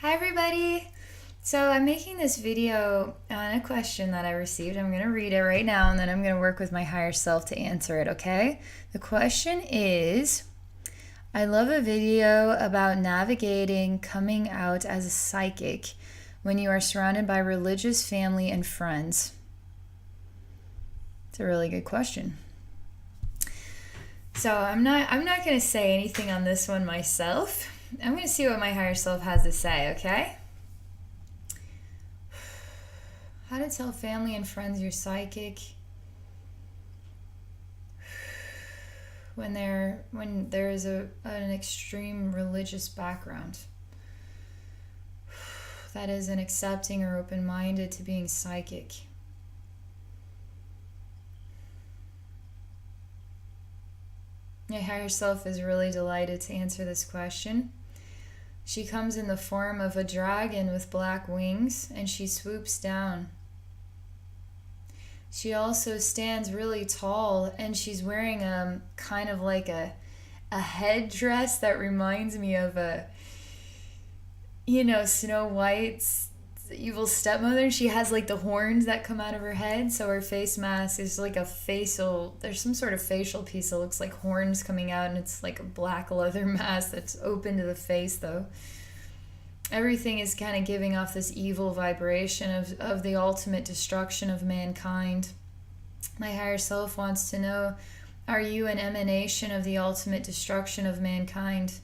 Hi everybody! So I'm making this video on a question that I received. I'm going to read it right now and then I'm going to work with my higher self to answer it, okay? The question is, I love a video about navigating coming out as a psychic when you are surrounded by religious family and friends. It's a really good question. So I'm not going to say anything on this one myself. I'm going to see what my higher self has to say, okay? How to tell family and friends you're psychic when there's an extreme religious background that isn't accepting or open-minded to being psychic. My higher self is really delighted to answer this question. She comes in the form of a dragon with black wings, and she swoops down. She also stands really tall, and she's wearing kind of like a headdress that reminds me of Snow White's evil stepmother. She has like the horns that come out of her head, so her face mask is like there's some sort of facial piece that looks like horns coming out, and it's like a black leather mask that's open to the face though. Everything is kind of giving off this evil vibration of the ultimate destruction of mankind. My higher self wants to know, are you an emanation of the ultimate destruction of mankind?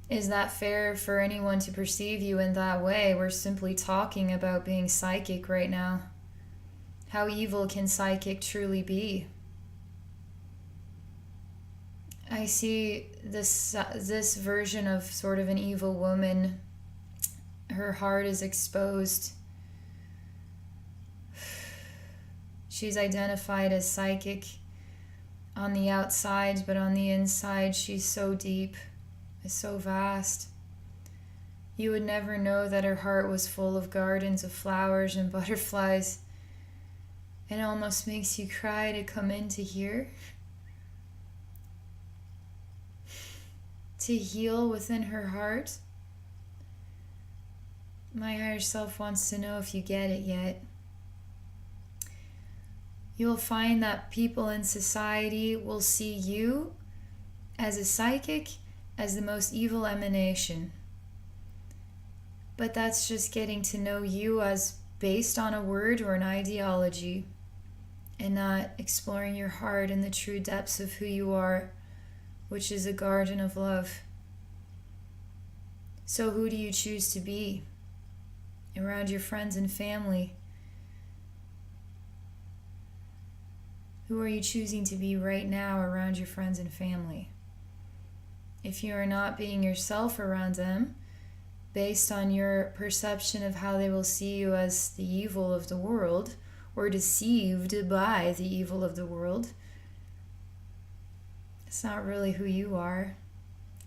Is that fair for anyone to perceive you in that way? We're simply talking about being psychic right now. How evil can psychic truly be? I see this version of sort of an evil woman. Her heart is exposed. She's identified as psychic on the outside, but on the inside she's so deep. Is so vast. You would never know that her heart was full of gardens of flowers and butterflies. It almost makes you cry to come into here. To heal within her heart. My higher self wants to know if you get it yet. You'll find that people in society will see you as a psychic, as the most evil emanation. But that's just getting to know you as based on a word or an ideology, and not exploring your heart and the true depths of who you are, which is a garden of love. So who do you choose to be around your friends and family? Who are you choosing to be right now around your friends and family? If you are not being yourself around them, based on your perception of how they will see you as the evil of the world, or deceived by the evil of the world, it's not really who you are.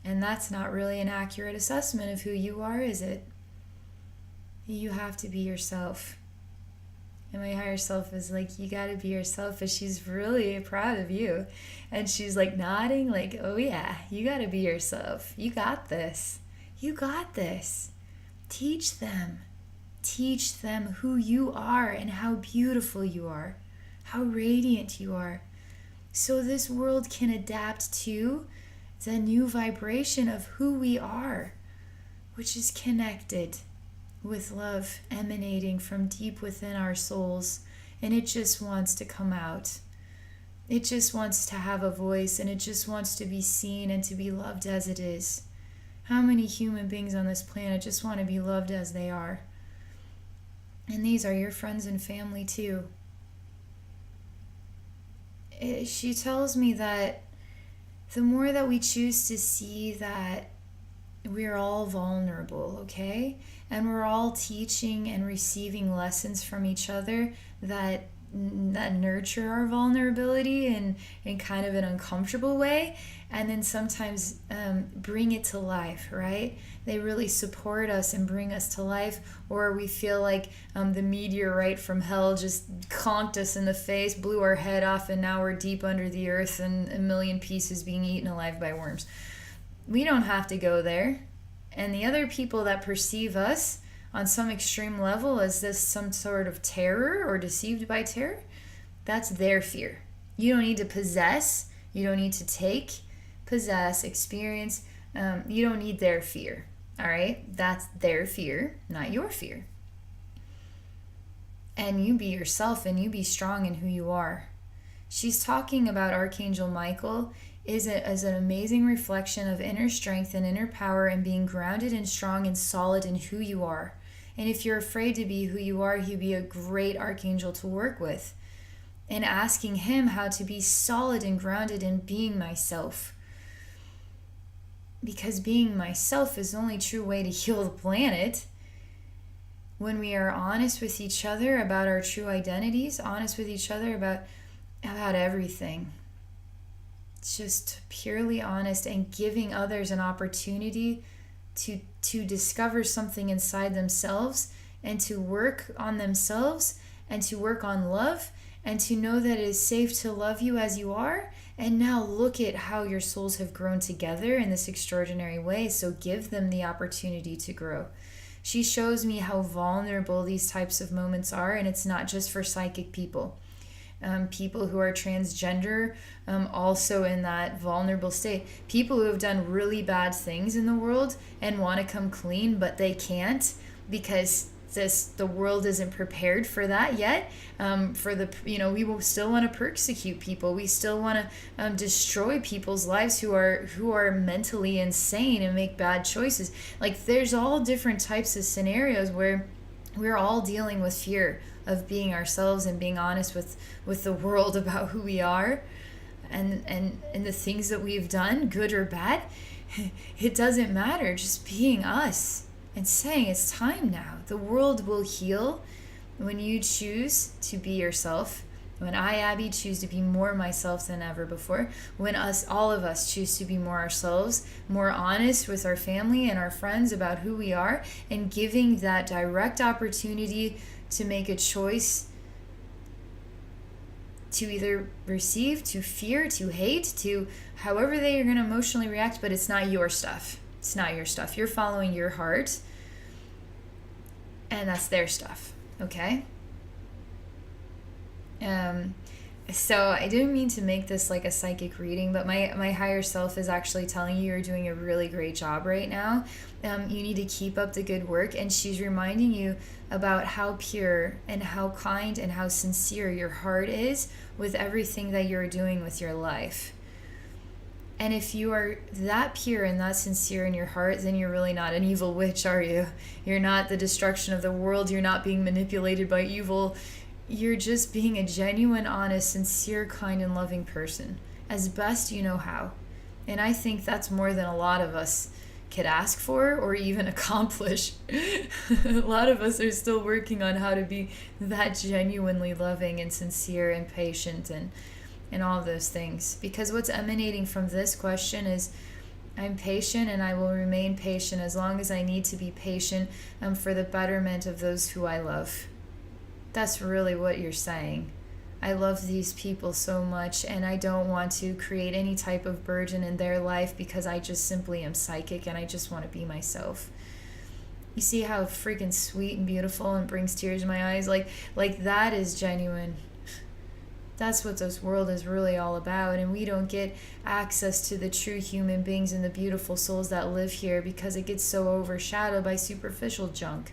And that's not really an accurate assessment of who you are, is it? You have to be yourself. And my higher self is like, you gotta be yourself, but she's really proud of you. And she's like nodding, like, oh yeah, you gotta be yourself. You got this. You got this. Teach them. Teach them who you are and how beautiful you are, how radiant you are. So this world can adapt to the new vibration of who we are, which is connected with love emanating from deep within our souls, and it just wants to come out. It just wants to have a voice, and it just wants to be seen and to be loved as it is. How many human beings on this planet just want to be loved as they are? And these are your friends and family too. She tells me that the more that we choose to see that we're all vulnerable, okay? And we're all teaching and receiving lessons from each other that nurture our vulnerability in kind of an uncomfortable way, and then sometimes bring it to life, right? They really support us and bring us to life, or we feel like the meteorite from hell just conked us in the face, blew our head off, and now we're deep under the earth and a million pieces being eaten alive by worms. We don't have to go there. And the other people that perceive us on some extreme level as this some sort of terror or deceived by terror, that's their fear. You don't need to possess, you don't need to take, possess, experience. You don't need their fear. All right? That's their fear, not your fear. And you be yourself, and you be strong in who you are. She's talking about Archangel Michael as an amazing reflection of inner strength and inner power and being grounded and strong and solid in who you are. And if you're afraid to be who you are, he'd be a great archangel to work with. And asking him how to be solid and grounded in being myself. Because being myself is the only true way to heal the planet. When we are honest with each other about our true identities, honest with each other about everything. It's just purely honest and giving others an opportunity to discover something inside themselves and to work on themselves and to work on love and to know that it is safe to love you as you are. And now look at how your souls have grown together in this extraordinary way. So give them the opportunity to grow. She shows me how vulnerable these types of moments are, and it's not just for psychic people. People who are transgender, also in that vulnerable state. People who have done really bad things in the world and want to come clean, but they can't because the world isn't prepared for that yet. We will still want to persecute people. We still want to destroy people's lives who are mentally insane and make bad choices. Like, there's all different types of scenarios where we're all dealing with fear of being ourselves and being honest with the world about who we are and the things that we've done, good or bad. It doesn't matter. Just being us and saying it's time now. The world will heal when you choose to be yourself. When I, Abbey, choose to be more myself than ever before. When all of us choose to be more ourselves, more honest with our family and our friends about who we are, and giving that direct opportunity to make a choice to either receive, to fear, to hate, to however they are going to emotionally react, but it's not your stuff. It's not your stuff. You're following your heart, and that's their stuff, okay? So I didn't mean to make this like a psychic reading, but my higher self is actually telling you you're doing a really great job right now. You need to keep up the good work, and she's reminding you about how pure and how kind and how sincere your heart is with everything that you're doing with your life. And if you are that pure and that sincere in your heart, then you're really not an evil witch, are you? You're not the destruction of the world. You're not being manipulated by evil. You're just being a genuine, honest, sincere, kind, and loving person as best you know how. And I think that's more than a lot of us could ask for or even accomplish. A lot of us are still working on how to be that genuinely loving and sincere and patient and all of those things. Because what's emanating from this question is, I'm patient and I will remain patient as long as I need to be patient for the betterment of those who I love. That's really what you're saying. I love these people so much, and I don't want to create any type of burden in their life because I just simply am psychic and I just want to be myself. You see how freaking sweet and beautiful and brings tears to my eyes? Like that is genuine. That's what this world is really all about, and we don't get access to the true human beings and the beautiful souls that live here because it gets so overshadowed by superficial junk.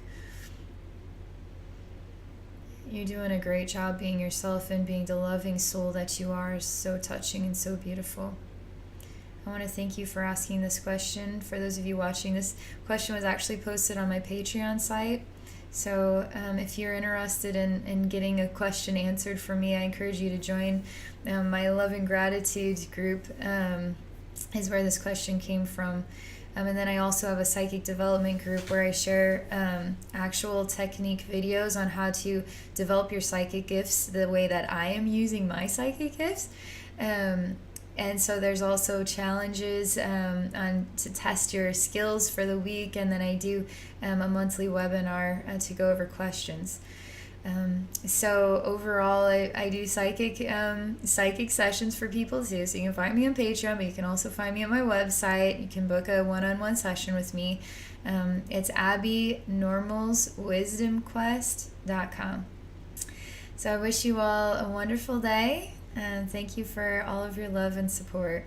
You're doing a great job being yourself and being the loving soul that you are. Is so touching and so beautiful. I want to thank you for asking this question. For those of you watching, this question was actually posted on my Patreon site. So if you're interested in getting a question answered from me, I encourage you to join my Love and Gratitude group, is where this question came from. And then I also have a psychic development group where I share actual technique videos on how to develop your psychic gifts the way that I am using my psychic gifts. And so there's also challenges to test your skills for the week. And then I do a monthly webinar to go over questions. So overall, I do psychic sessions for people too. So you can find me on Patreon, but you can also find me on my website. You can book a one-on-one session with me. It's AbbeyNormalsWisdomQuest.com. So I wish you all a wonderful day, and thank you for all of your love and support.